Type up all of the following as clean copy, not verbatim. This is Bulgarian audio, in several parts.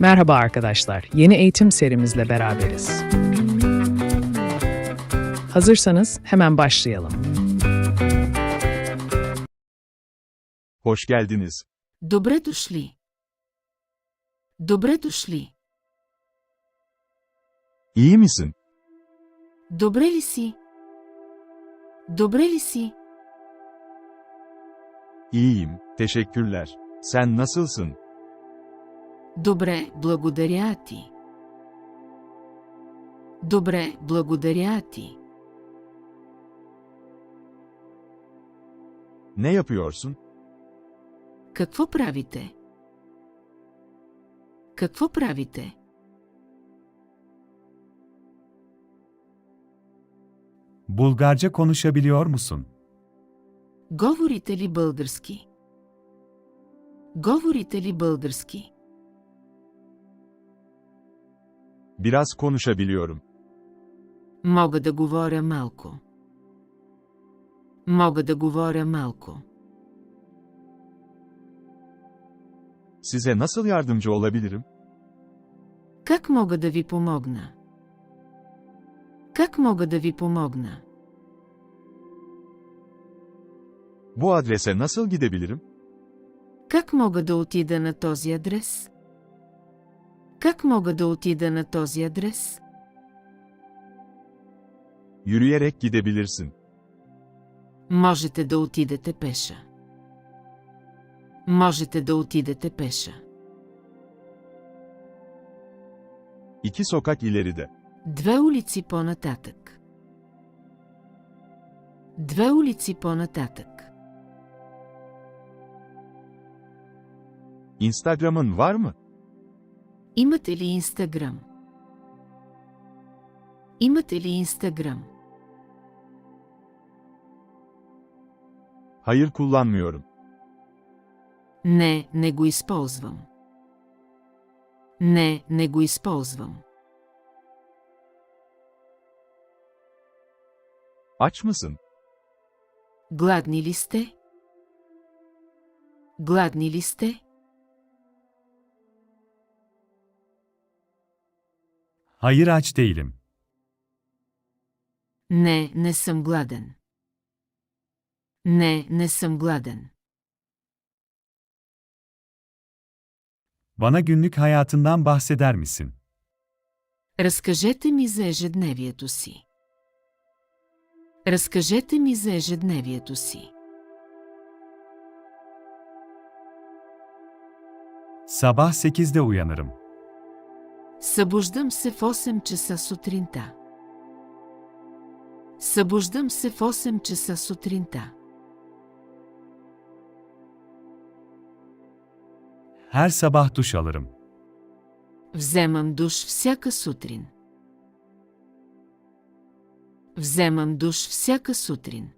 Merhaba arkadaşlar, yeni eğitim serimizle beraberiz. Hazırsanız hemen başlayalım. Hoş geldiniz. Добре дошли. Добре дошли. İyi misin? Добре ли си? Добре ли си? İyiyim, teşekkürler. Sen nasılsın? Добре, благодаря ти. Добре, благодаря ти. Ne yapıyorsun? Какво правите? Какво правите? Bulgarca konuşabiliyor musun? Говорите ли български? Говорите ли български? Biraz konuşabiliyorum. Мога да говоря малко. Мога да говоря малко. Size nasıl yardımcı olabilirim? Как мога да ви помогна? Как мога да ви помогна? Bu adrese nasıl gidebilirim? Как мога да отида на този адрес? Как мога да отида на този адрес? Yürüyerek gidebilirsin. Можете да отидете пеша. Можете да отидете пеша. 2 sokak ileride. 2 улици по-нататък. 2 улици по-нататък. Instagram'ın var mı? Имате ли Инстаграм? Имате ли Инстаграм? Hayır, kullanmıyorum. Не, не го използвам. Не, не го използвам. Aç mısın? Гладни ли сте? Гладни ли сте? Hayır, aç değilim. Не, не съм гладен. Не, не съм гладен. Bana günlük hayatından bahseder misin? Разкажете ми за ежедневието си. Разкажете ми за ежедневието си. Sabah 8'de uyanırım. Събуждам се в 8 часа сутринта. Събуждам се в 8 часа сутринта. Her sabah duş alırım. Вземам душ всяка сутрин. Вземам душ всяка сутрин.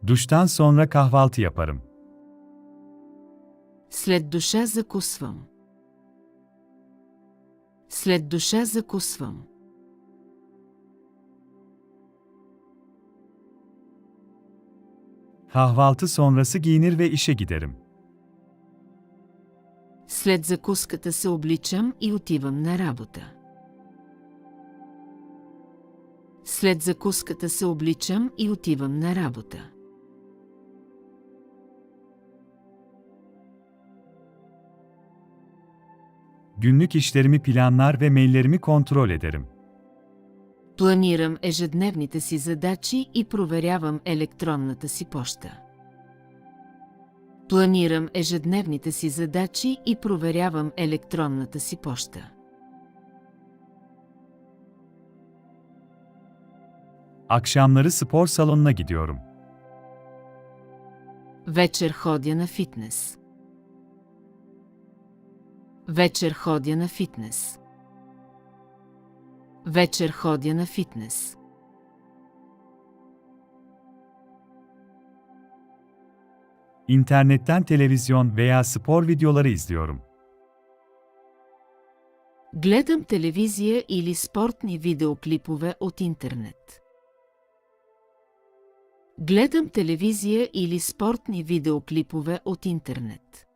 Duştan sonra kahvaltı yaparım. След душа закусвам. След душа закусвам. Kahvaltı sonrası giyinir ve işe giderim. След закуската се обличам и отивам на работа. След закуската се обличам и отивам на работа. Günlük işlerimi planlar ve maillerimi kontrol ederim. Планирам ежедневните си задачи и проверявам електронната си поща. Планирам ежедневните си задачи и проверявам електронната си поща. Akşamları spor salonuna gidiyorum. Вечер ходя на фитнес. Вечер ходя на фитнес. Вечер ходя на фитнес. İnternetten televizyon veya spor videoları izliyorum. Гледам телевизия или спортни видеоклипове от интернет. Гледам телевизия или спортни видеоклипове от интернет.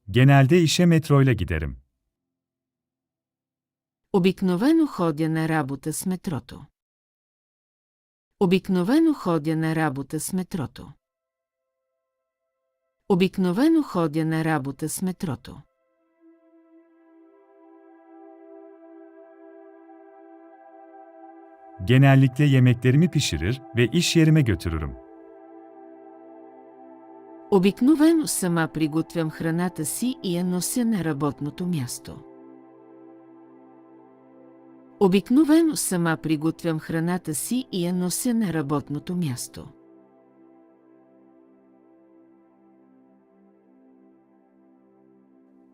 Genelde işe metroyla giderim. Обикновено ходя на работа с метрото. Обикновено ходя на работа с метрото. Обикновено ходя на работа с метрото. Genellikle yemeklerimi pişirir ve iş yerime götürürüm. Обикновено сама приготвям храната си и я нося на работното място. Обикновено сама приготвям храната си и я нося на работното място.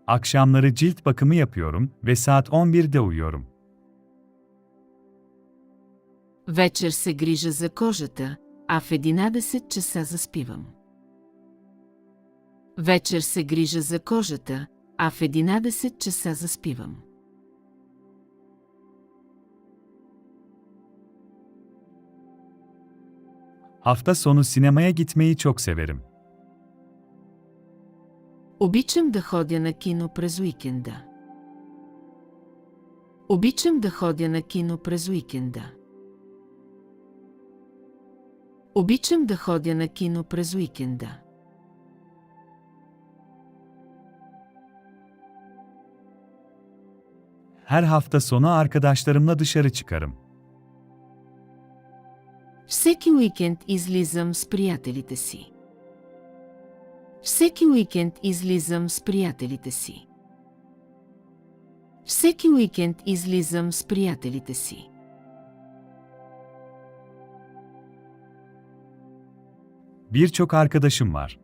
Akşamları cilt bakımı yapıyorum ve saat 11'de uyuyorum. Вечер се грижа за кожата, а в 11 часа заспивам. Вечер се грижа за кожата, а в 11 часа заспивам. Hafta sonu sinemaya gitmeyi çok severim. Обичам да ходя на кино през уикенда. Обичам да ходя на кино през уикенда. Обичам да ходя на кино през уикенда. Her hafta sonu arkadaşlarımla dışarı çıkarım. Всеки уикенд излизам с приятелите си. Всеки уикенд излизам с приятелите си. Всеки уикенд излизам с приятелите си. Birçok arkadaşım var.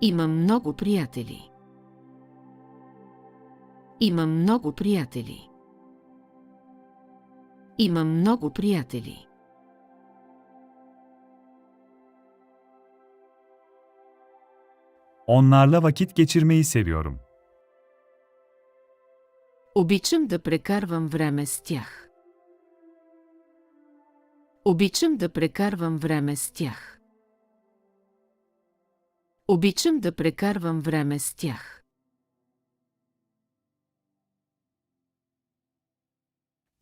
Имам много приятели. Имам много приятели. Имам много приятели. Onlarla vakit geçirmeyi seviyorum. Обичам да прекарвам време с тях. Обичам да прекарвам време с тях. Обичам да прекарвам време с тях.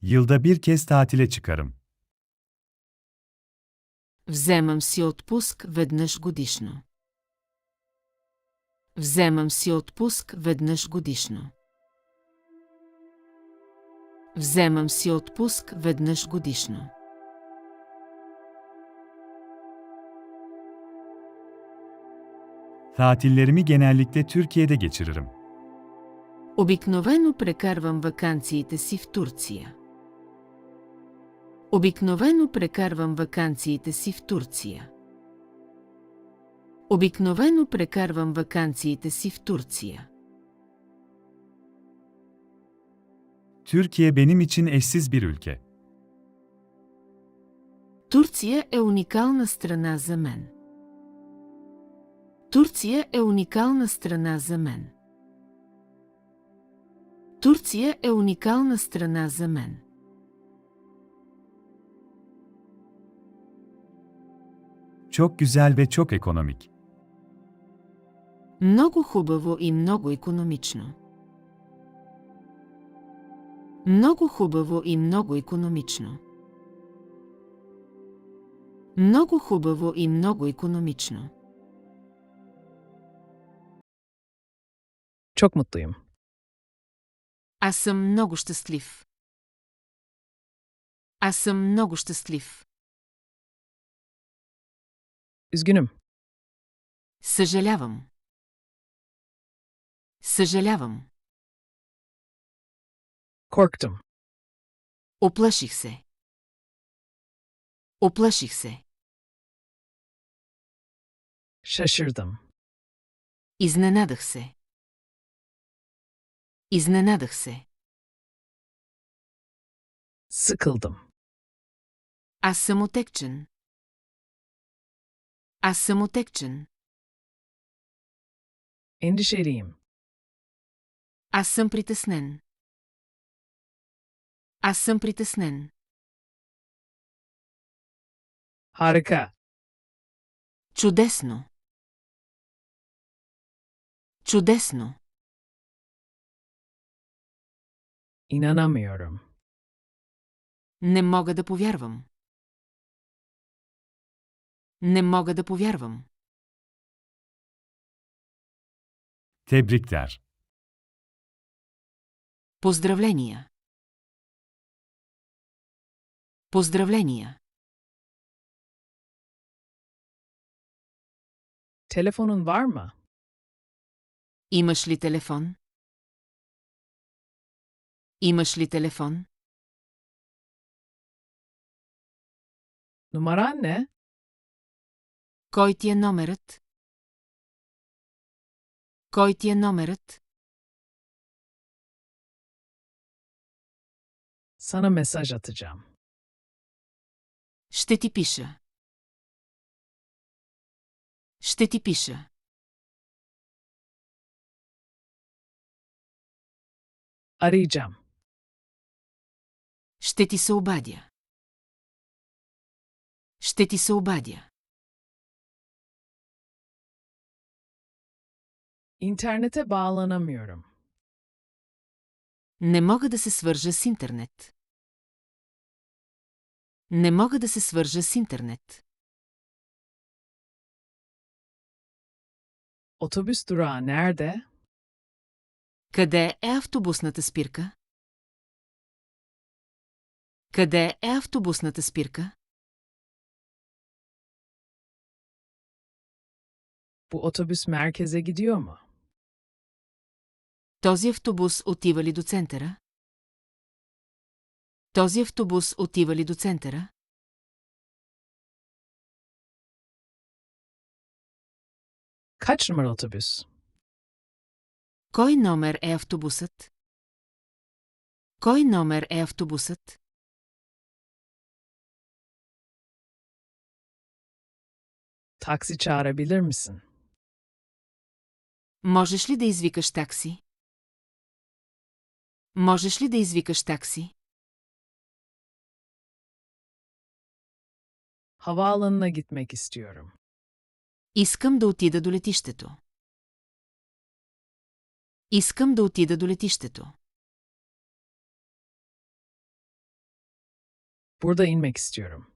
Yılda bir kez tatile çıkarım. Вземам си отпуск веднъж годишно. Вземам си отпуск веднъж годишно. Вземам си отпуск веднъж годишно. Tatillerimi genellikle Türkiye'de geçiririm. Обикновено прекарвам ваканциите си в Турция. Обикновено прекарвам ваканциите си в Турция. Обикновено прекарвам ваканциите си в Турция. Türkiye benim için eşsiz bir ülke. Турция е уникална страна за мен. Турция е уникална страна за мен. Турция е уникална страна за мен. Çok güzel ve çok ekonomik. Много хубаво и много икономично. Много хубаво и много икономично. Много хубаво и много икономично. Çok mutluyum. Аз съм много щастлив. Аз съм много щастлив. Üzgünüm. Съжалявам. Съжалявам. Korktum. Оплаших се. Оплаших се. Şaşırdım. Изненадах се. Изненадах се. Sıkıldım. Аз съм отекчен. Аз съм отекчен. Endişeliyim. Аз съм притеснен. Аз съм притеснен. Harika. Чудесно. Чудесно. İnanamıyorum. Не мога да повярвам. Не мога да повярвам. Tebrikler. Поздравления. Поздравления. Telefonun var mı? Имаш ли телефон? Имаш ли телефон? Numaran ne? Кой ти е номерът? Кой ти е номерът? Sana mesaj atacağım. Ще ти пиша. Ще ти пиша. Arayacağım. Ще ти се обадя. Ще ти се обадя. İnternete bağlanamıyorum. Не мога да се свържа с интернет. Не мога да се свържа с интернет. Otobüs durağı nerede? Къде е автобусната спирка? Къде е автобусната спирка? Bu otobüs merkeze gidiyor mu? Този автобус отива ли до центъра? Този автобус отива ли до центъра? Kaç numara otobüs? Кой номер е автобусът? Кой номер е автобусът? Taksi çağırabilir misin? Можеш ли да извикаш такси? Можеш ли да извикаш такси? Havaalanına gitmek istiyorum. Искам да отида до летището. Искам да отида до летището. Burada inmek istiyorum.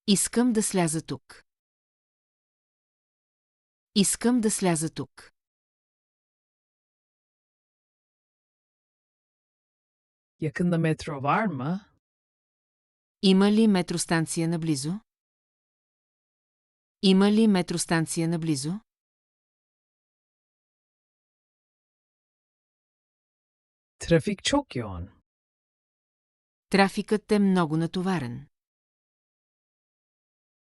Искам да сляза тук. Искам да сляза тук. Yakında metro var mı? Има ли метростанция наблизо? Има ли метростанция наблизо? Trafik çok yoğun. Трафикът е много натоварен.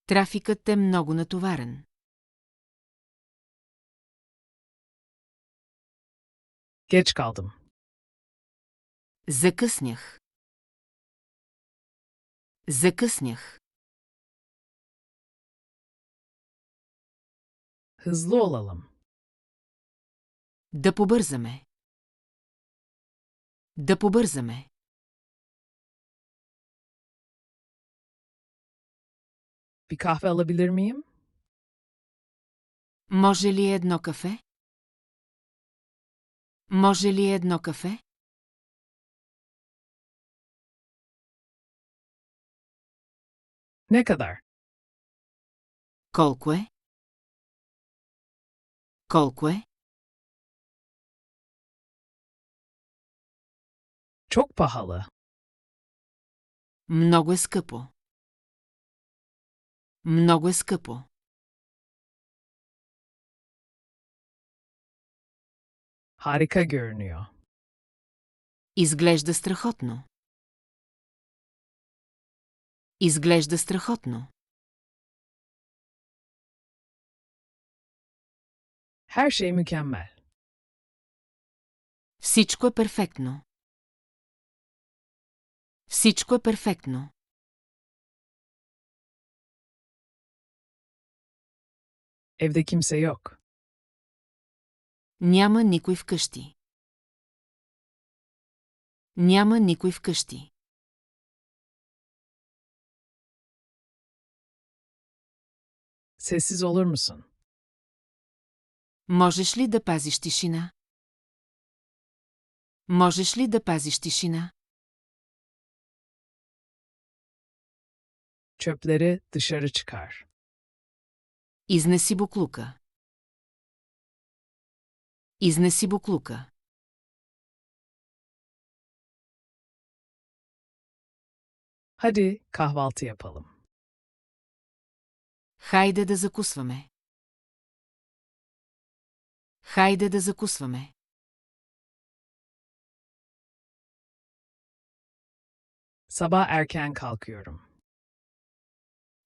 Трафикът е много натоварен. Geç kaldım. Закъснях. Закъснях. Hızlı olalım. Да побързаме. Да побързаме. Bir kahve alabilir miyim? Може ли едно кафе? Може ли едно кафе? Ne kadar? Колко е? Колко е? Çok pahalı. Много е скъпо. Много е скъпо. Harika görünüyor. Изглежда страхотно. Изглежда страхотно. Her şey mükemmel. Всичко е перфектно. Всичко е перфектно. Evde kimse yok. Няма никой вкъщи. Няма никой вкъщи. Sessiz olur musun? Можеш ли да пазиш тишина? Можеш ли да пазиш тишина? Çöpleri dışarı çıkar. Изнеси буклука. Изнеси буклука. Hadi kahvaltı yapalım. Хайде да закусваме. Хайде да закусваме. Sabah erken kalkıyorum.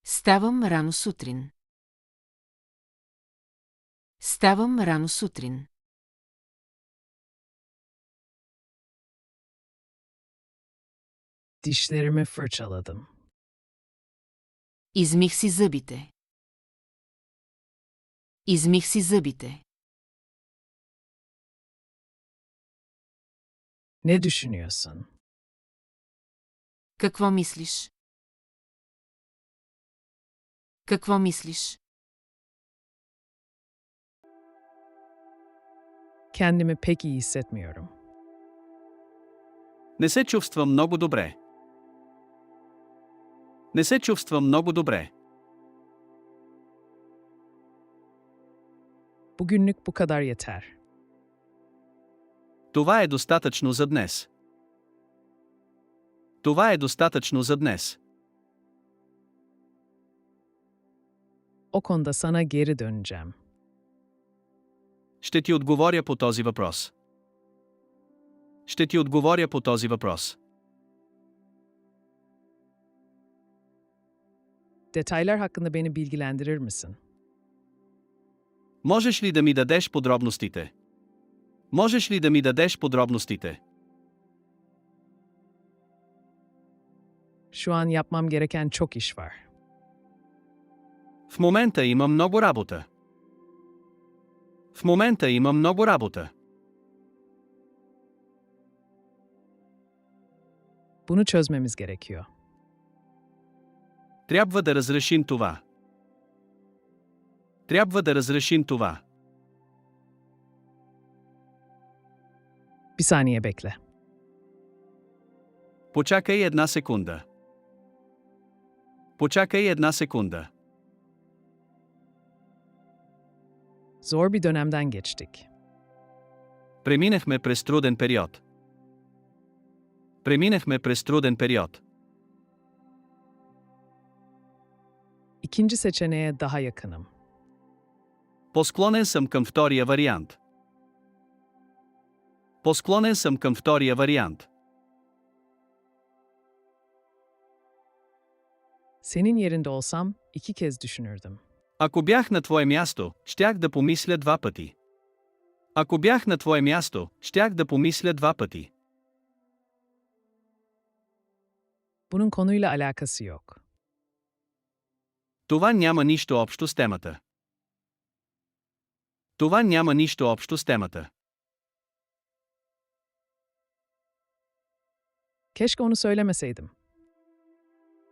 Ставам рано сутрин. Ставам рано сутрин. Dişlerimi fırçaladım. Измих си зъбите. Измих си зъбите. Ne düşünüyorsun? Какво мислиш? Какво мислиш? Kendimi pek iyi hissetmiyorum. Не се чувствам много добре. Не се чувствам много добре. Bugünlük bu kadar yeter. Това е достатъчно за днес. Това е достатъчно за днес. O konuda sana geri döneceğim. Ще ти отговоря по този въпрос. Ще ти отговоря по този въпрос. Detaylar hakkında beni bilgilendirir misin? Можеш ли да ми дадеш подробностите? Можеш ли да ми дадеш подробностите? Şu an yapmam gereken çok iş var. В момента има много работа. В момента има много работа. Bunu çözmemiz gerekiyor. Трябва да разрешим това. Трябва да разрешим това. Bir saniye bekle. Почакай една секунда. Почакай една секунда. Zor bir dönemden geçtik. Преминахме през труден период. Преминахме през труден период. İkinci seçeneğe daha yakınım. По-склонен съм към втория вариант. По-склонен съм към втория вариант. Senin yerinde olsam 2 kez düşünürdüm. Ако бях на твое място, щях да помисля 2 пъти. Ако бях на твое място, щях да помисля 2 пъти. Bunun konuyla alakası yok. Това няма нищо общо с темата. Това няма нищо общо с темата. Keşke onu söylemeseydim.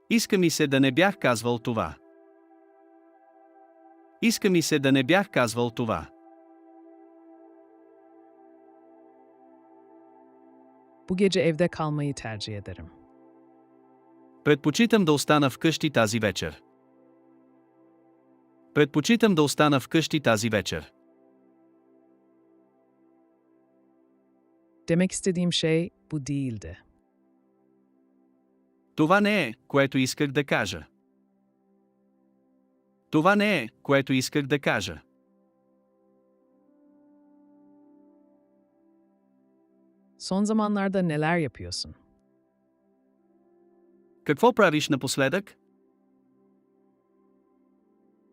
Иска ми се да не бях казвал това. Иска ми се да не бях казвал това. Bu gece evde kalmayı tercih ederim. Предпочитам да остана вкъщи тази вечер. Предпочитам да остана вкъщи тази вечер. Demek istediğim şey bu değildi. Това не е, което исках да кажа. Това не е, което исках да кажа. Son zamanlarda neler yapıyorsun? Какво правиш напоследък?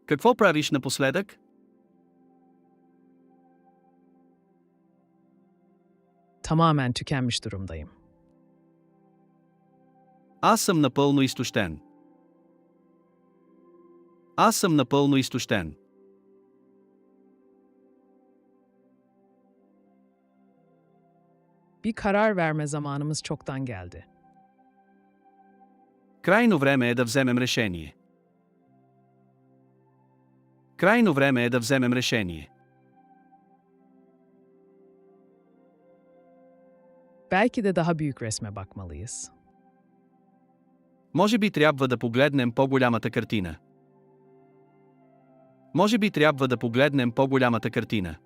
Какво правиш напоследък? Tamamen tükenmiş durumdayım. Аз съм напълно изтощен. Аз съм напълно изтощен. Bir karar verme zamanımız çoktan geldi. Крайно време е да вземем решение. Крайно време е да вземем решение. Belki de daha büyük resme bakmalıyız. Може би трябва да погледнем по-голямата картина. Може би трябва да погледнем по-голямата картина.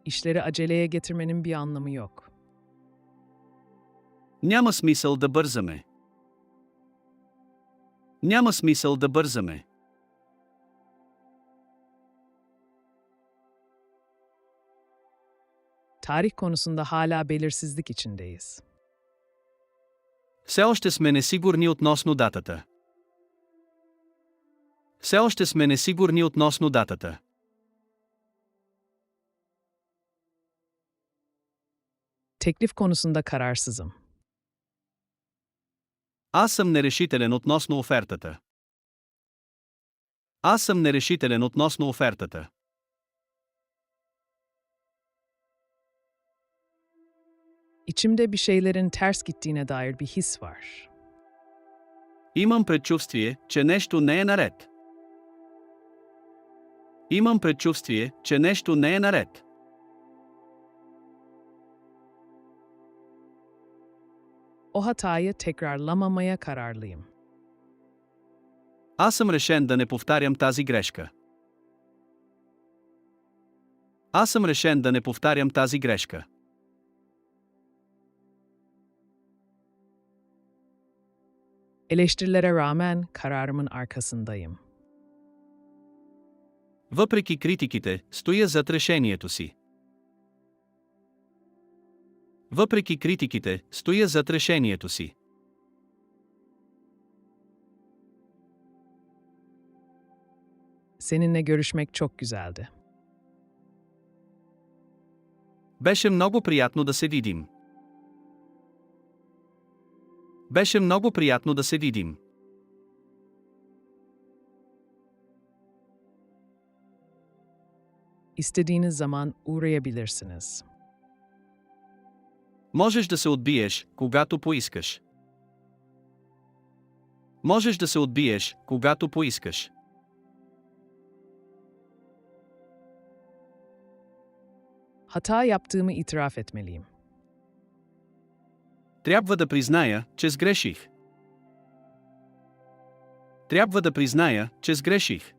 İşleri aceleye getirmenin bir anlamı yok. Няма смисъл да бързаме. Няма смисъл да бързаме. Tarih konusunda hala belirsizlik içindeyiz. Все още сме несигурни относно датата. Все още сме несигурни относно датата. Teklif konusunda kararsızım. Аз съм нерешителен относно офертата. Аз съм нерешителен относно офертата. İçimde bir şeylerin ters gittiğine dair bir his var. Имам предчувствие, че нещо не е наред. Имам предчувствие, че нещо не е наред. O hatayı tekrarlamamaya kararlıyım. Аз съм решен да не повтарям тази грешка. Аз съм решен да не повтарям тази грешка. Eleştirilere rağmen kararımın arkasındayım. Въпреки критиките, стоя зад решението си. Въпреки критиките, стоя зад решението си. Seninle görüşmek çok güzeldi. Беше много приятно да се видим. Беше много приятно да се видим. İstediğiniz zaman uğrayabilirsiniz. Можеш да се отбиеш, когато поискаш. Можеш да се отбиеш, когато поискаш. Hata yaptığımı itiraf etmeliyim. Трябва да призная, че сгреших. Трябва да призная, че сгреших.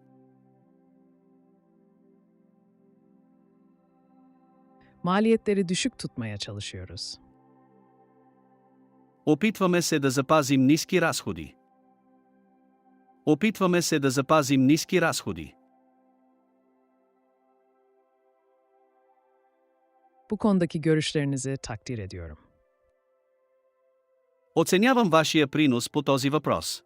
Maliyetleri düşük tutmaya çalışıyoruz. Опитваме се да запазим ниски разходи. Опитваме се да запазим ниски разходи. Bu konudaki görüşlerinizi takdir ediyorum. Оценявам вашия принос по този въпрос.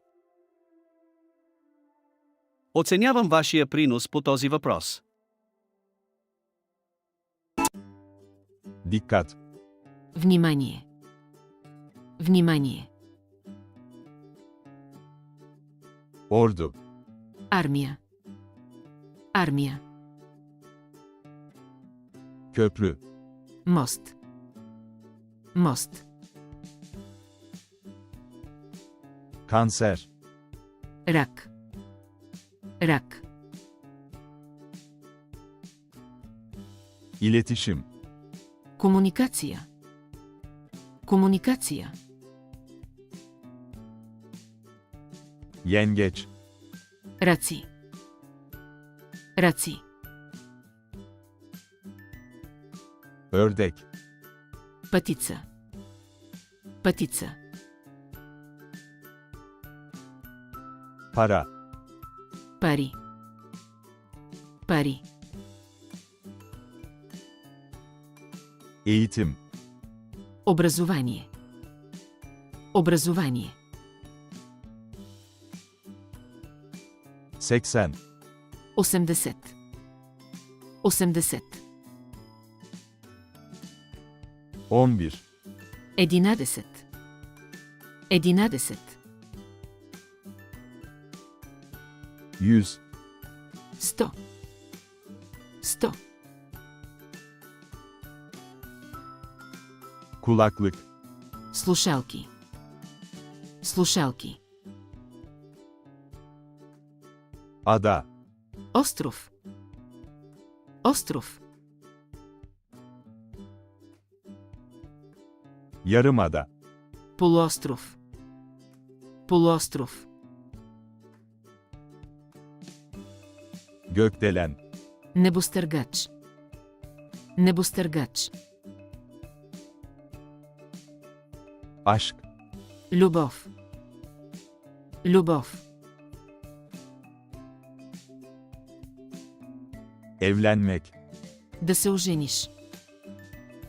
Оценявам вашия принос по този въпрос. Dikkat! Внимание! Внимание! Ordu. Армия! Армия! Köprü. Мост! Мост! Kanser. Рак! Рак! İletişim. Комуникация! Комуникация! Yengeç. Раци! Раци! Ördek. Пътица! Пътица! Para. Пари! Пари! Eğitim. Образование! Образование! 80. 80. 80. 11. 11. 11. 100. 100. 100. Kulaklık. Слушалки. Слушалки. Ada. Остров. Остров. Yarımada. Полуостров. Полуостров. Gökdelen. Небостъргач. Небостъргач. Aşk. Любов. Любов. Evlenmek. Да се ожениш.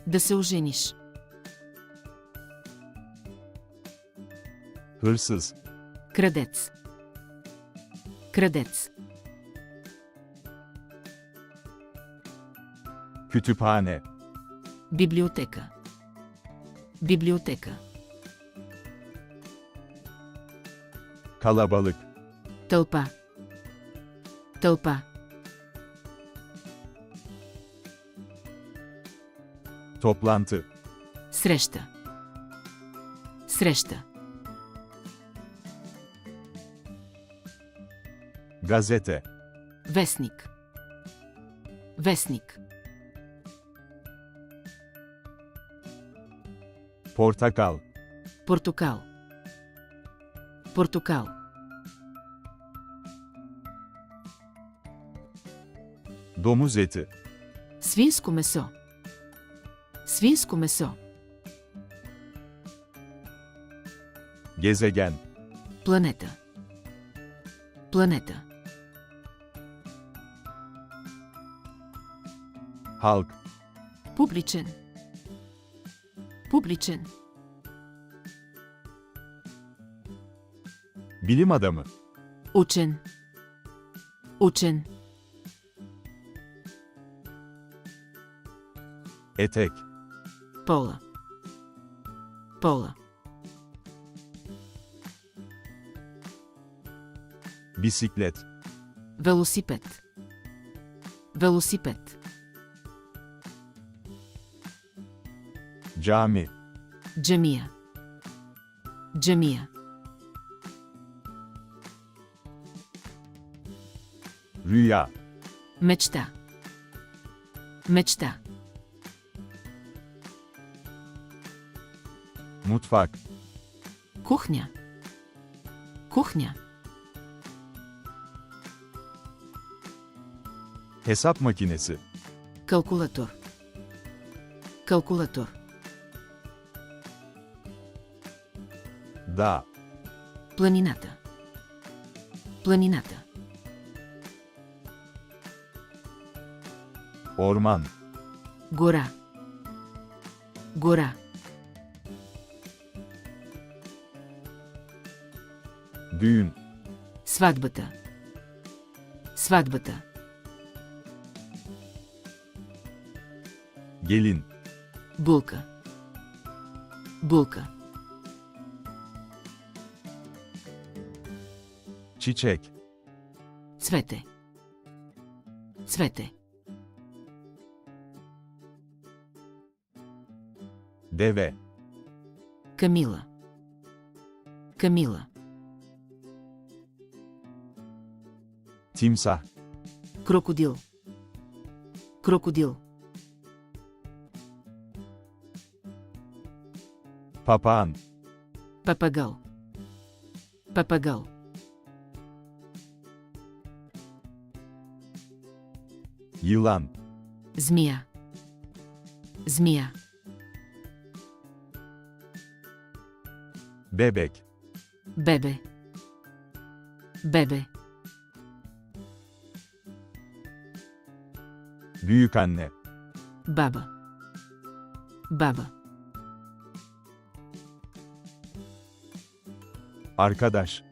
Да се ожениш. Hırsız. Крадец. Крадец. Kütüphane. Библиотека. Библиотека. Kalabalık. Тълпа. Тълпа. Toplantı. Среща. Среща. Gazete. Вестник. Вестник. Portakal. Портокал. Портокал. Domuz eti. Свинско месо. Свинско месо. Gezegen. Планета. Планета. Halk. Публичен. Публичен. Bilim adamı. Учен. Учен. Etek. Пола. Пола. Bisiklet. Велосипед. Велосипед. Cami. Джамия. Джамия. Rüya. Мечта. Мечта. Mutfak. Кухня. Кухня. Hesap makinesi. Калкулатор. Калкулатор. Dağ. Планината. Планината. Orman. Гора. Гора. Düğün. Сватбата. Сватбата. Gelin. Булка. Булка. Çiçek. Цвете. Цвете. Deve. Камила. Камила. Timsah. Крокодил. Крокодил. Papağan. Папагал. Папагал. Yılan. Змия. Змия. Bebek. Бебе. Бебе. Büyükanne. Баба. Баба. Arkadaş.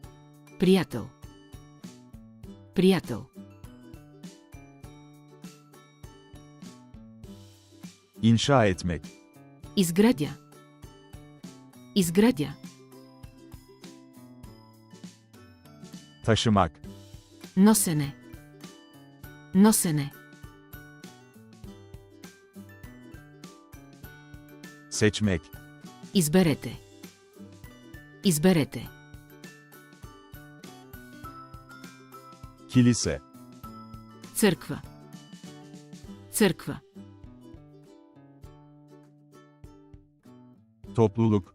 Приятел. Приятел. İnşa etmek. Изградя. Изградя. Taşımak. Носене. Носене. Seçmek. Изберете. Изберете. Kilise. Църква. Църква. Topluluk.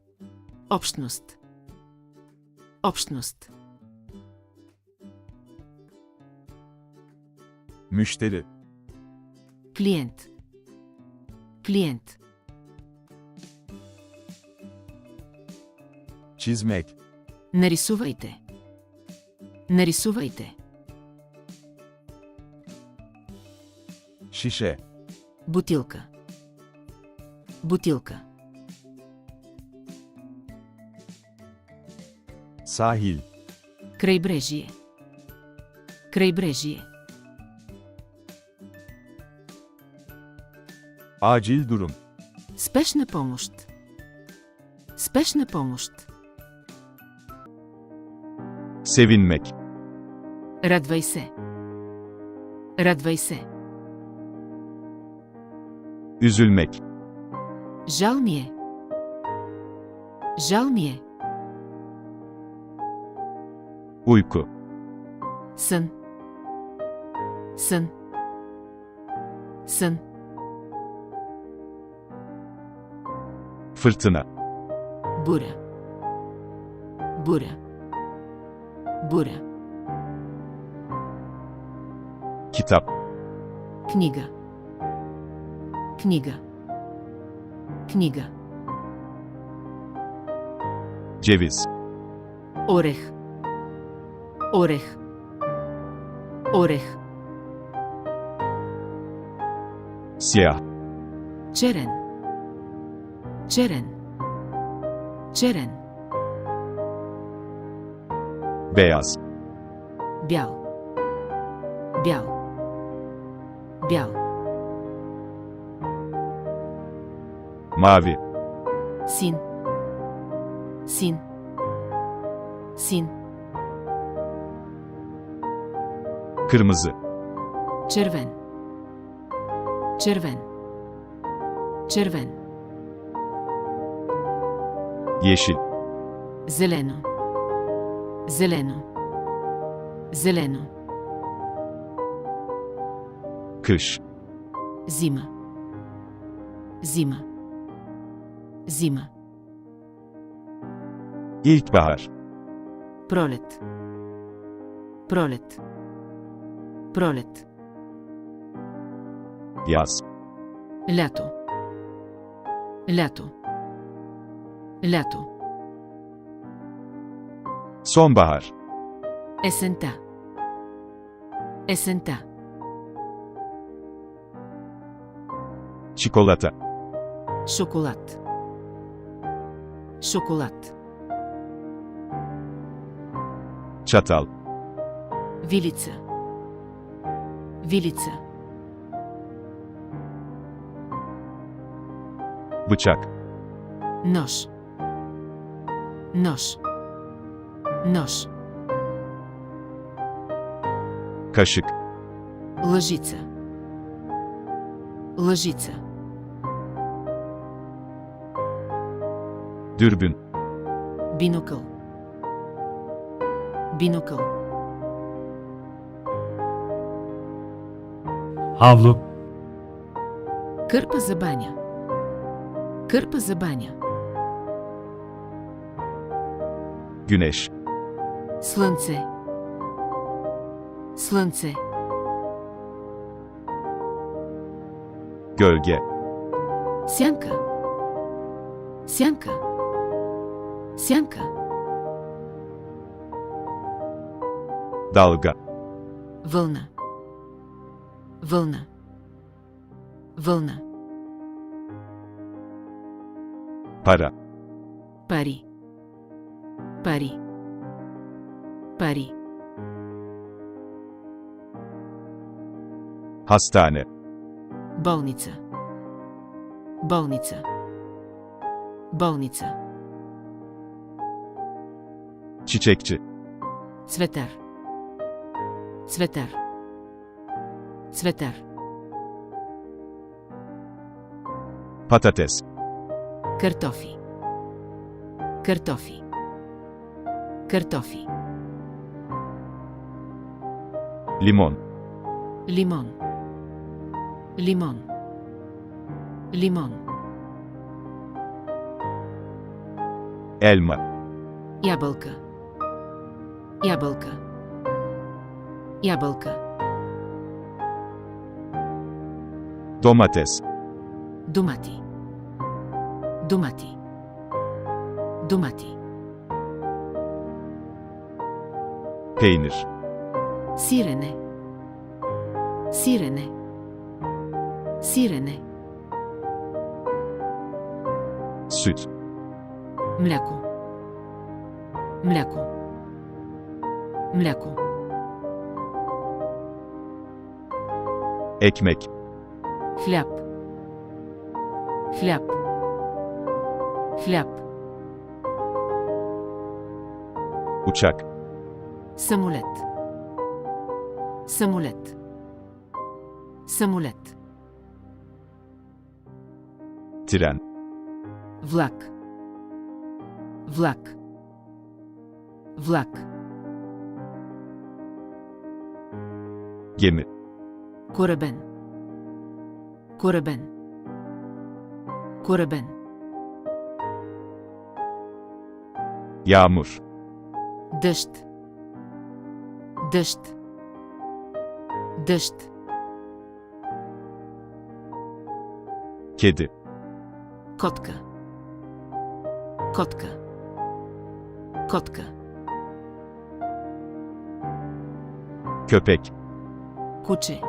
Общност. Общност. Müşteri. Клиент. Клиент. Çizmek. Нарисувайте. Нарисувайте. Şişe. Бутилка. Бутилка. Sahil. Крайбрежие. Крайбрежие. Acil durum. Спешна помощ. Спешна помощ. Sevinmek. Радвай се. Радвай се. Üzülmek. Жал ми е. Жал ми е. Uyku. Сън. Сън. Сън. Fırtına. Буря. Буря. Буря. Kitap. Книга. Книга. Книга. Ceviz. Орех. Орех. Орех. Siyah. Черен. Черен. Черен. Beyaz. Бял. Бял. Бял. Mavi. Син. Син. Син. Kırmızı. Червен. Червен. Червен. Yeşil. Зелено. Зелено. Зелено. Kış. Зима. Зима. Зима. İlkbahar. Пролет. Пролет. Пролет. Yaz. Лято. Лято. Лято. Sonbahar. Есента. Есента. Çikolata. Шоколад. Шоколад. Çatal. Вилица. Вилица. Bıçak. Нож. Нож. Нож. Kaşık. Лъжица. Лъжица. Dürbün. Бинокъл. Бинокъл. Havlu. Кърпа за баня. Кърпа за баня. Güneş. Слънце. Слънце. Gölge. Сянка. Сянка. Сянка. Dalga. Вълна. Вълна. Вълна. Para. Пари. Пари. Пари. Hastane. Болница. Болница. Болница. Çiçekçi. Цветар. Цветар. Цветар. Patates. Картофи. Картофи. Картофи. Limon. Лимон. Лимон. Лимон. Elma. Ябълка. Ябълка. Ябълка. Domates. Домати. Домати. Домати. Peynir. Сирене. Сирене. Сирене. Süt. Мляко. Мляко. Мляко. Ekmek. Хляб. Хляб. Хляб. Uçak. Самолет. Самолет. Самолет. Tren. Влак. Влак. Влак. Gemi. Корабен. Корабен. Корабен. Yağmur. Дъжд. Дъжд. Дъжд. Kedi. Котка. Котка. Котка. Köpek. Куче.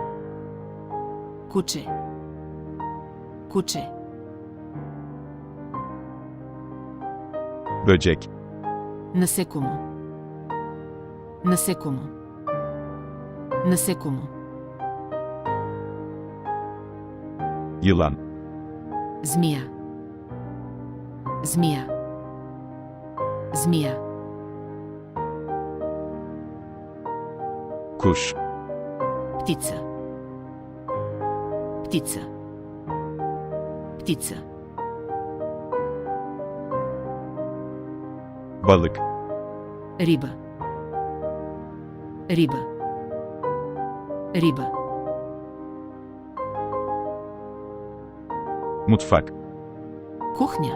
Куче. Куче. Böcek. Насекомо. Насекомо. Насекомо. Yılan. Змия. Змия. Змия. Kuş. Птица. Птица. Птица. Balık. Риба. Риба. Риба. Mutfak. Кухня.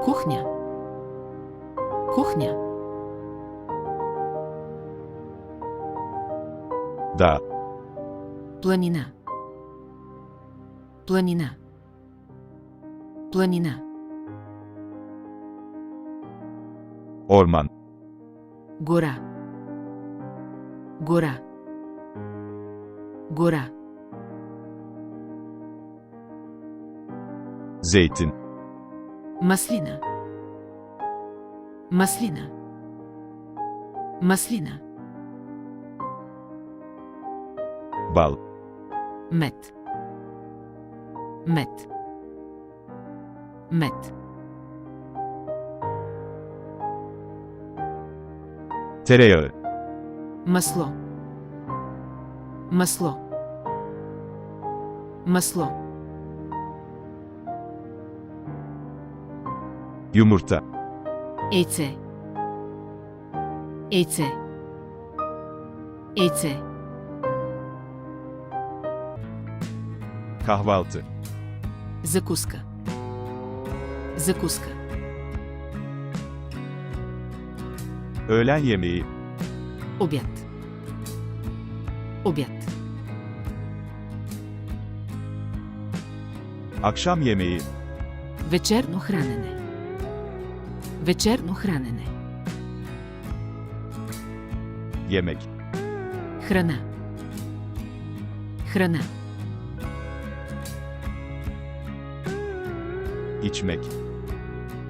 Кухня. Кухня. Dağ. Планина. Планина. Планина. Orman. Гора. Гора. Гора. Zeytin. Маслина. Маслина. Маслина. Bal. Мед. Мед. Мед. Tereyağı. Масло. Масло. Масло. Yumurta. Яйце. Яйце. Яйце. Kahvaltı. Закуска. Закуска. Öğlen yemeği. Обяд. Обяд. Akşam yemeği. Вечерно хранене. Вечерно хранене. Yemek. Храна. Храна. İçmek.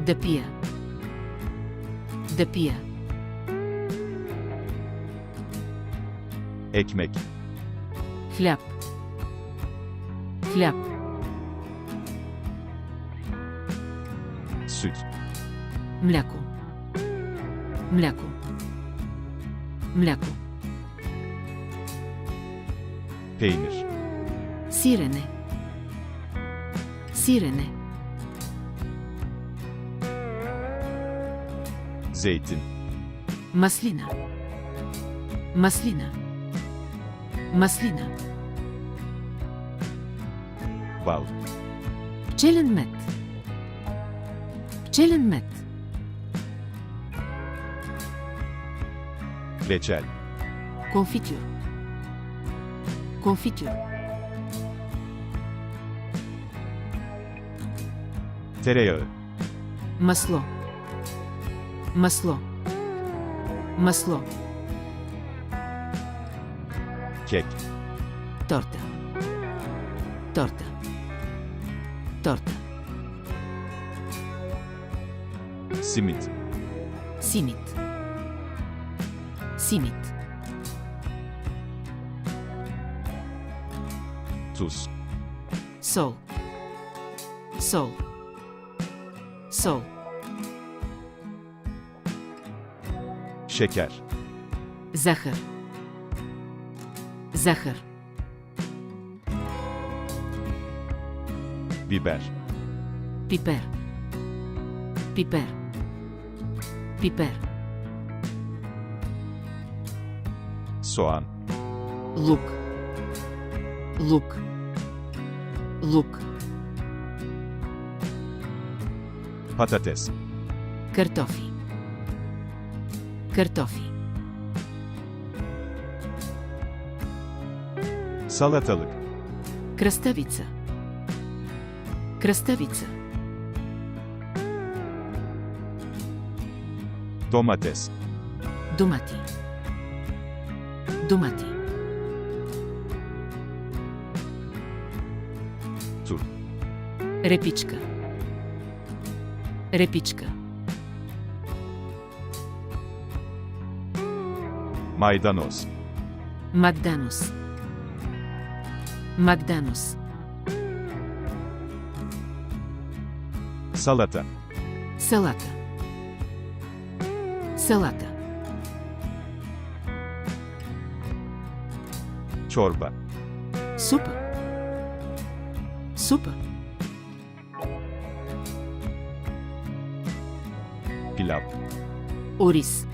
Да пия. Да пия. Ekmek. Хляб. Хляб. Süt. Мляко. Мляко. Мляко. Peynir. Сирене. Сирене. Zeytin. Маслина. Маслина. Маслина. Bal. Пчелен мед. Пчелен мед. Reçel. Конфитюр. Конфитюр. Tereyağı. Масло. Масло. Масло. Kek. Торта. Торта. Торта. Simit. Симит. Симит. Tuz. Сол. Сол. Сол. Şeker. Захар. Захар. Biber. Пипер. Пипер. Пипер. Soğan. Лук. Лук. Лук. Patates. Картофи. Картофи. Salatalık. Кръставица. Кръставица. Domates. Домати. Домати. Tur. Репичка. Репичка. Maydanoz. Магданус. Магданус. Salata. Салата. Салата. Çorba. Супа. Супа. Pilav. Ориз.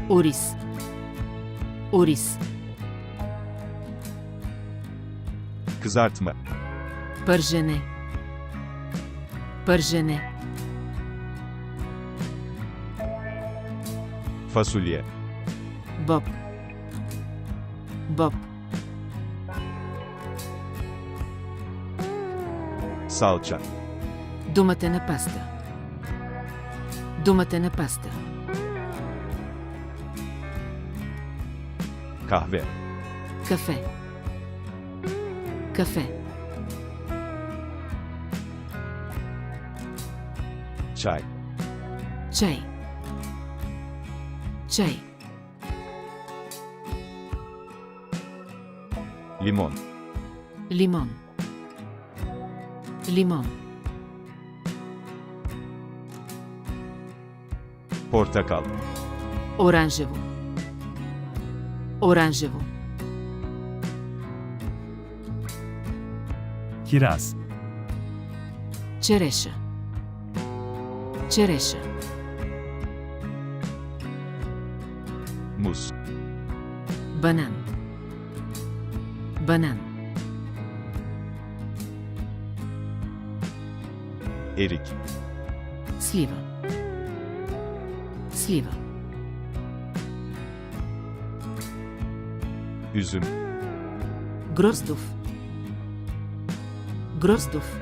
Ориз. Ориз. Kızartma. Пържене. Пържене. Fasulye. Боб. Боб. Salça. Думата на паста. Думата на паста. Kahve. Кафе. Кафе. Çay. Чай. Чай. Limon. Лимон. Лимон. Portakal. Оранжево. Оранжево. Kiraz. Череша. Череша. Muz. Банан. Банан. Erik. Слива. Слива. Üzüm. Гроздов. Гроздов.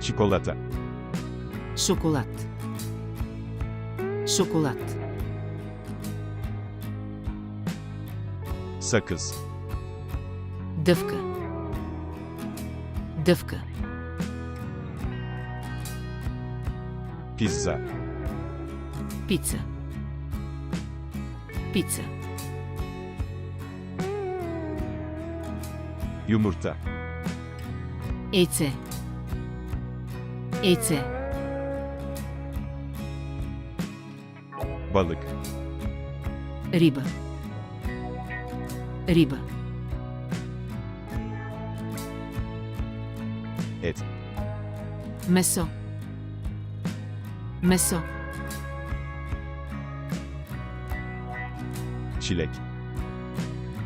Çikolata. Шоколад. Шоколад. Sakız. Дъвка. Дъвка. Pizza. Пица. Пица. Yumurta. Яйце. Яйце. Balık. Риба. Риба. Et. Месо. Месо. Çilek.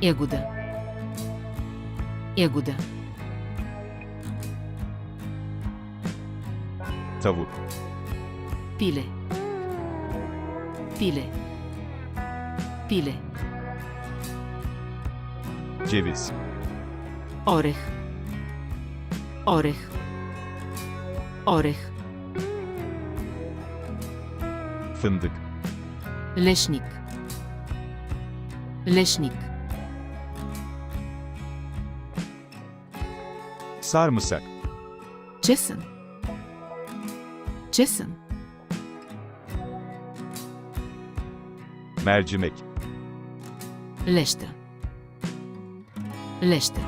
Ягода. Ягода. Tavuk. Пиле. Пиле. Пиле. Ceviz. Орех. Орех. Орех. Fındık. Лешник. Лешник. Sarımsak. Чесън. Чесън. Mercimek. Леща. Леща.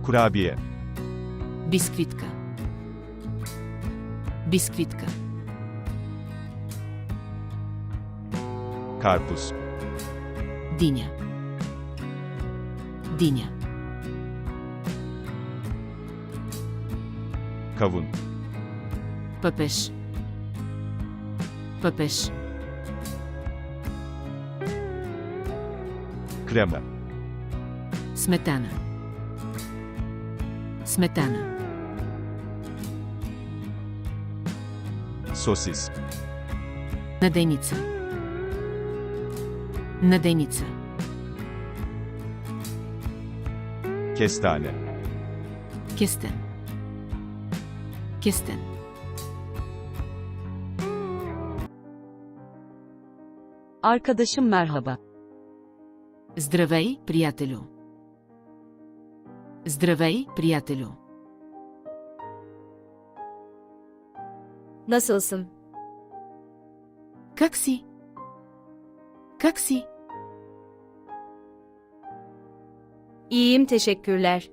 Kurabiye. Бисквитка. Бисквитка. Karpuz. Диня. Диня. Kavun. Пъпеш. Пъпеш. Krema. Сметана. Сметана. Sosis. Наденица. Наденица. Kestane. Кестен. Кестен. Arkadaşım merhaba. Здравей, приятелю. Здравей, приятелю. Nasılsın? Как си? Как си? İyiyim, teşekkürler.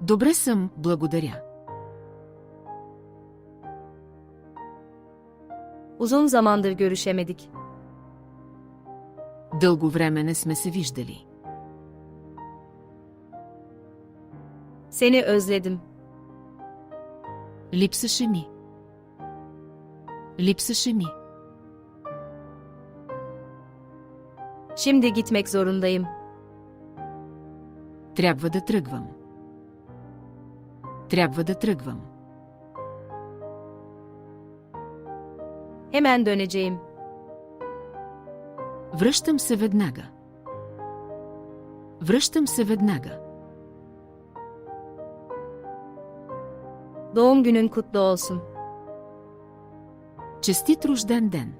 Добре съм, благодаря. Uzun zamandır görüşemedik. Дълго време не сме се виждали. Seni özledim. Липсваше ми. Липсваше ми. Şimdi gitmek zorundayım. Трябва да тръгвам. Трябва да тръгвам. Hemen döneceğim. Връщам се веднага. Връщам се веднага. Doğum günün kutlu olsun. Честит рожден ден.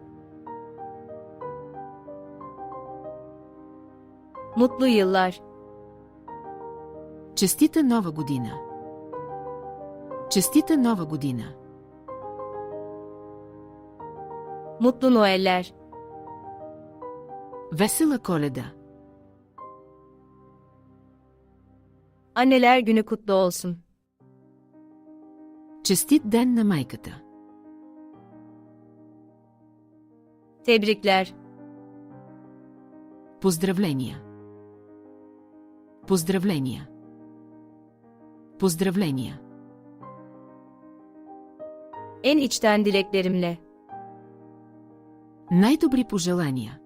Mutlu yıllar. Честита нова година. Честита нова година. Mutlu Noeller. Весела Коледа. Anneler günü kutlu olsun. Честит ден на майката. Tebrikler. Поздравления. Поздравления. Поздравления. En içten dileklerimle. Най-добри пожелания.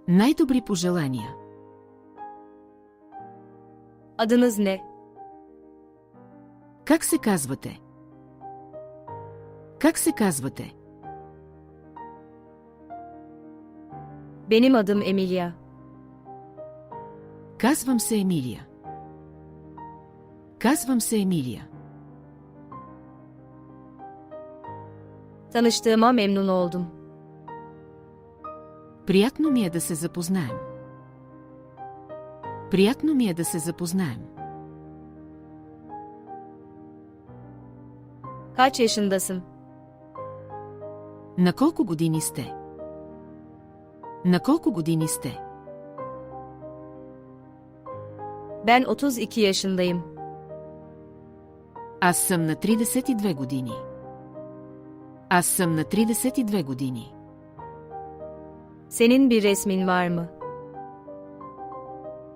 Най-добри пожелания. Adınız ne? Как се казвате? Как се казвате? Benim adım Emilia. Казвам се Емилия. Казвам се Емилия. Tanıştığıma memnun oldum. Приятно ми е да се запознаем. Приятно ми е да се запознаем. Kaç yaşındasın? На колко години сте? На колко години сте? Ben 32 yaşındayım. Аз съм на 32 години. Аз съм на 32 години. Senin bir resmin var mı?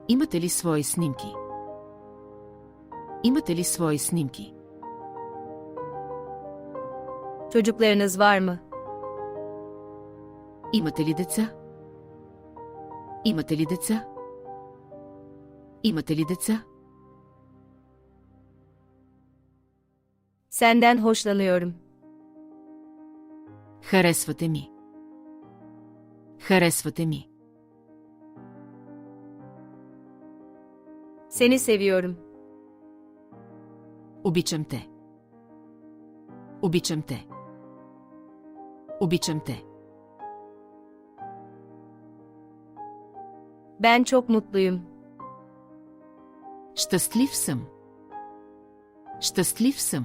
Имате ли свои снимки? Имате ли свои снимки? Çocuklarınız var mı? Имате ли деца? Имате ли деца? Имате ли деца? Senden hoşlanıyorum. Харесвате ми. Харесвате ми. Seni seviyorum. Обичам те. Обичам те. Обичам те. Ben çok mutluyum. Щастлив съм. Щастлив съм.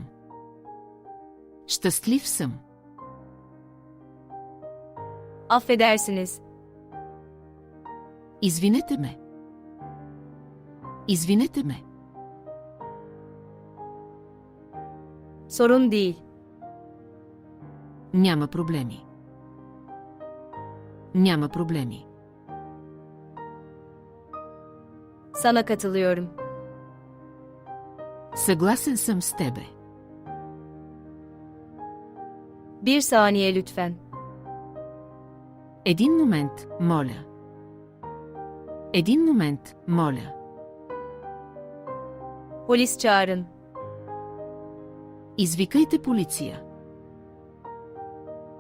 Щастлив съм. Affedersiniz. Извинете ме. Извинете ме. Sorun değil. Няма проблеми. Няма проблеми. Sana katılıyorum. Съгласен съм с тебе. Bir saniye lütfen. Един момент, моля. Един момент, моля. Polis çağırın. Извикайте полиция.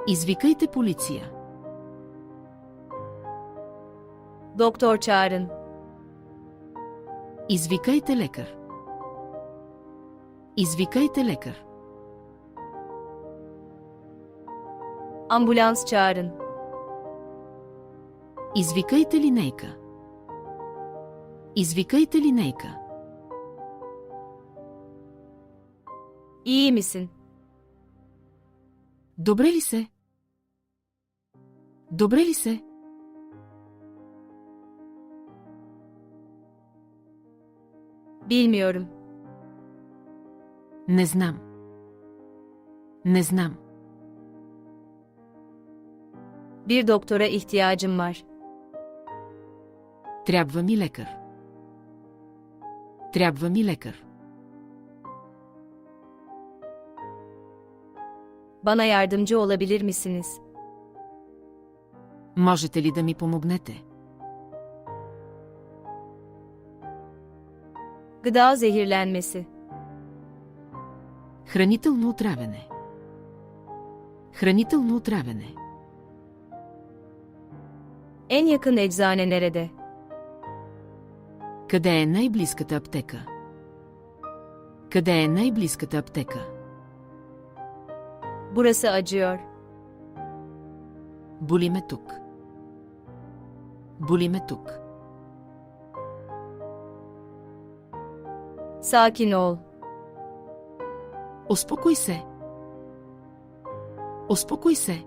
Извикайте полиция. Doktor çağırın. Извикайте лекар. Извикайте лекар. Ambulans çağırın. Извикайте линейка. Извикайте линейка. İyi misin? Добре ли се? Добре ли се? Bilmiyorum. Не знам. Не знам. Bir doktora ihtiyacım var. Трябва ми лекар. Трябва ми лекар. Bana yardımcı olabilir misiniz? Можете ли да ми помогнете? Gıda zehirlenmesi. Хранително отравяне. Хранително отравяне. En yakın eczane nerede? Къде е най-близката аптека? Къде е най-близката аптека? Burası acıyor. Боли ме тук. Боли ме тук. Sakin ol. Успокой се. Успокой се.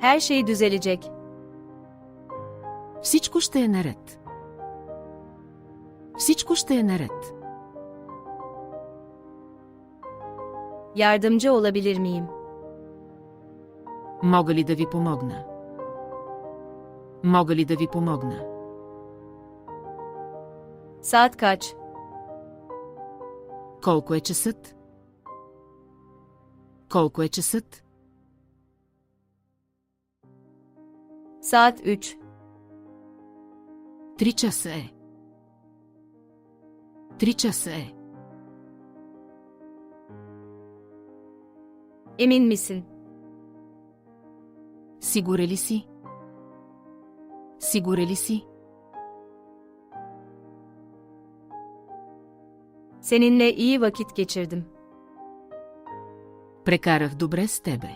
Her şey düzelecek. Всичко ще е наред. Всичко ще е наред. Yardımcı olabilir miyim? Мога ли да ви помогна? Мога ли да ви помогна? Saat kaç? Колко е часът? Колко е часът? Saat 3. 3 часа е. 3 часа е. Emin misin? Сигурен ли си? Сигурен ли си? Seninle iyi vakit geçirdim. Прекарах добре с тебе.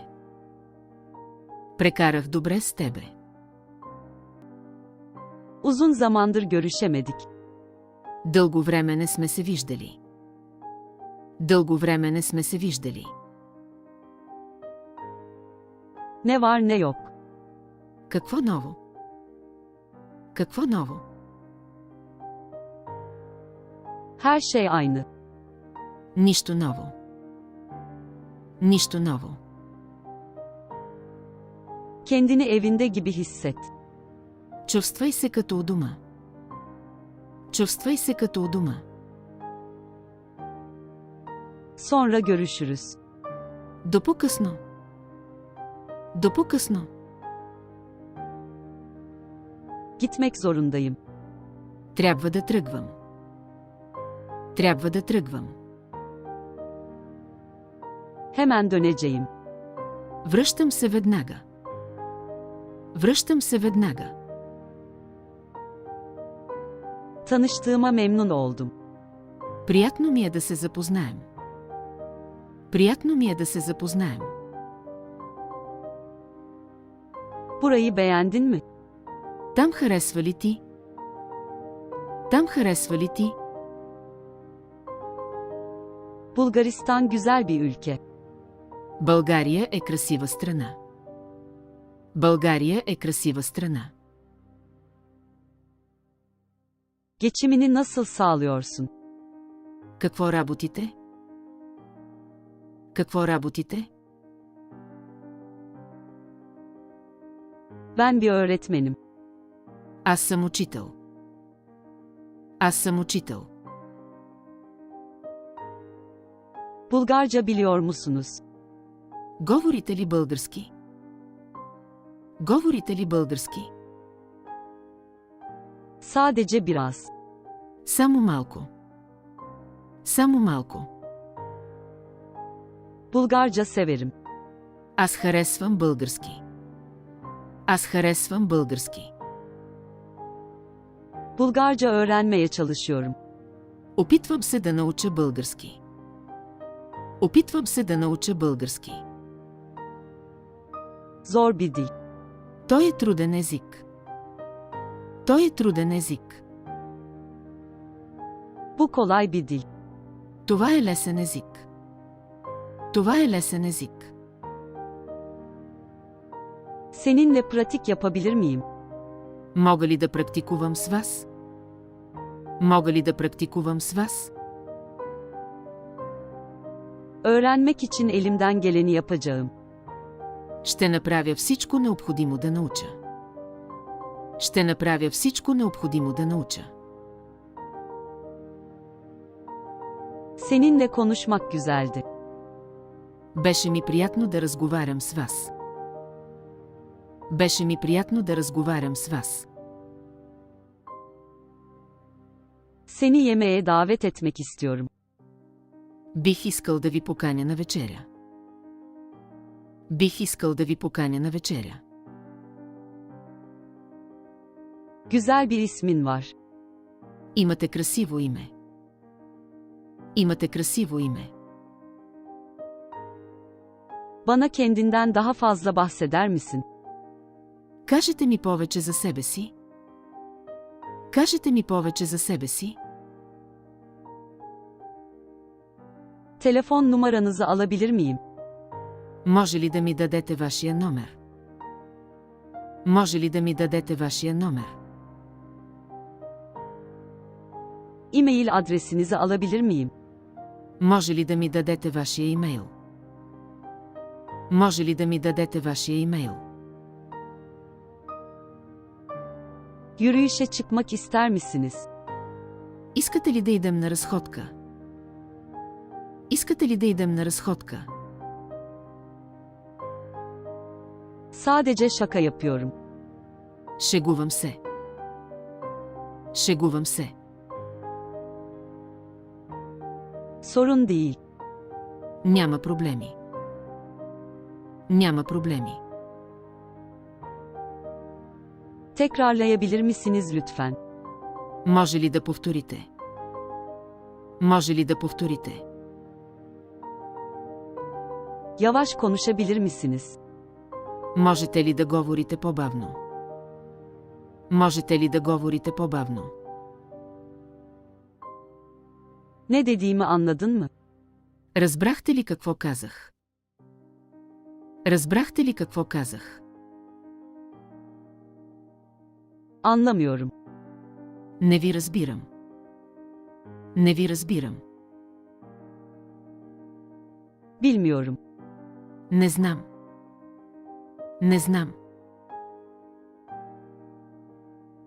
Прекарах добре с тебе. Uzun zamandır görüşemedik. Дълго време не сме се виждали. Дълго време не сме се виждали. Ne var ne yok. Какво ново? Какво ново? Her şey aynı. Нищо ново. Нищо ново. Kendini evinde gibi hisset. Чувствай се като у дома. Чувствай се като у дома. Sonra görüşürüz. До по-късно. До по-късно. Gitmek zorundayım. Трябва да тръгвам. Трябва да тръгвам. Hemen döneceğim. Връщам се веднага. Връщам се веднага. Tanıştığıma memnun oldum. Приятно ми е да се запознаем. Приятно ми е да се запознаем. Burayı beğendin mi? Там харесва ли ти? Там харесва ли ти? Bulgaristan güzel bir ülke. България е красива страна. България е красива страна. Geçimini nasıl sağlıyorsun? Какво работите? Какво работите? Ben bir öğretmenim. Аз съм учител. Аз съм учител. Bulgarca biliyor musunuz? Говорите ли български? Говорите ли български? Sadece biraz. Само малко. Само малко. Bulgarca severim. Аз харесвам български. Аз харесвам български. Bulgarca öğrenmeye çalışıyorum. Опитвам се да науча български. Опитвам се да науча български. Zor bir dil. Той е труден език. Той е труден език. Bu kolay bir dil. Това е лесен език. Това е лесен език. Seninle pratik yapabilir miyim? Мога ли да практикувам с вас? Мога ли да практикувам с вас? Öğrenmek için elimden geleni yapacağım. Ще направя всичко необходимо да науча. Ще направя всичко необходимо да науча. Seninle konuşmak güzeldi. Беше ми приятно да разговарям с вас. Беше ми приятно да разговарям с вас. Seni yemeğe davet etmek istiyorum. Бих искал да ви поканя на вечеря. Бих искал да ви поканя на вечеря. Güzel bir ismin var. Имате красиво име. Имате красиво име. Bana kendinden daha fazla bahseder misin? Кажете ми повече за себе си. Кажете ми повече за себе си. Telefon numaranızı alabilir miyim? Може ли да ми дадете вашия номер? Може ли да ми дадете вашия номер? E-mail adresinizi alabilir miyim? Може ли да ми дадете вашия имейл? Може ли да ми дадете вашия имейл? Yürüyüşe çıkmak ister misiniz? Искате ли да идем на разходка? Искате ли да идем на разходка? Sadece şaka yapıyorum. Шегувам се. Шегувам се. Sorun değil. Няма проблеми. Няма проблеми. Tekrarlayabilir misiniz lütfen? Може ли да повторите? Може ли да повторите? Yavaş konuşabilir misiniz? Можете ли да говорите по-бавно? Можете ли да говорите по-бавно? Ne dediğimi anladın mı? Разбрахте ли какво казах? Разбрахте ли какво казах? Anlamıyorum. Не ви разбирам. Не ви разбирам. Bilmiyorum. Не знам. Не знам.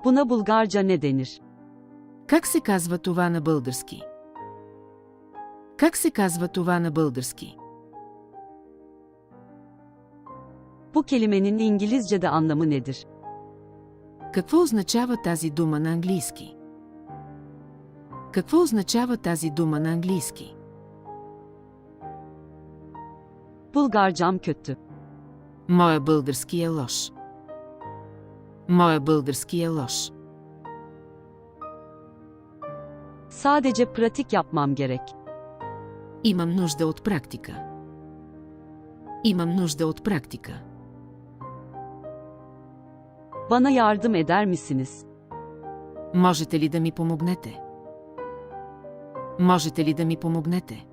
Buna Bulgarca ne denir? Как се казва това на български? Как се казва това на български? Bu kelimenin İngilizce'de anlamı nedir? Какво означава тази дума на английски? Какво означава тази дума на английски? Bulgarcam kötü. Моя български е лош. Моя български е лош. Sadece pratik yapmam gerek. Имам нужда от практика. Имам нужда от практика. Bana yardım eder misiniz? Можете ли да ми помогнете? Можете ли да ми помогнете?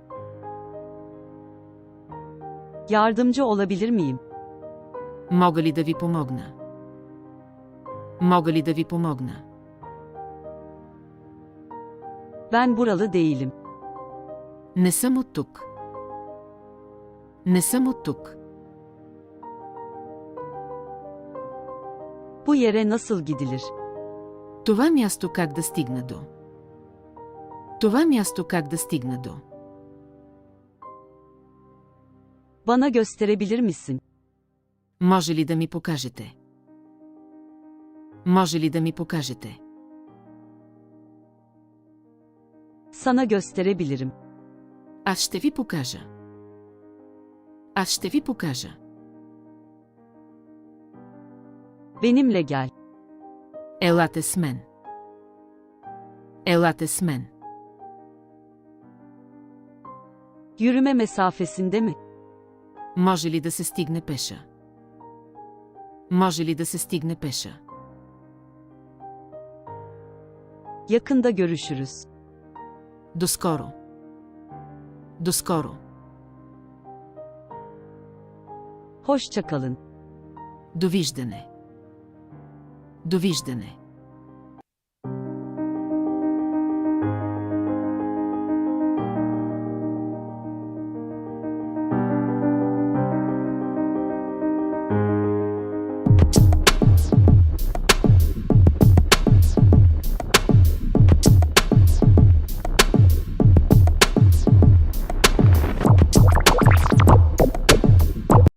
Yardımcı olabilir miyim? Мога ли да ви помогна? Мога ли да ви помогна? Ben buralı değilim. Не съм от тук. Не съм от тук. Bu yere nasıl gidilir? Това място как да стигна до? Това място как да стигна до? Bana gösterebilir misin? Може ли да ми покажете? Може ли да ми покажете? Sana gösterebilirim. Аз ще ви покажа. Аз ще ви покажа. Benimle gel. Елате с мен. Елате с мен. Yürüme mesafesinde mi? Може ли да се стигне пеша? Може ли да се стигне пеша? Yakında görüşürüz. Доскоро. Доскоро. Hoşça kalın. Довиждане. Довиждане.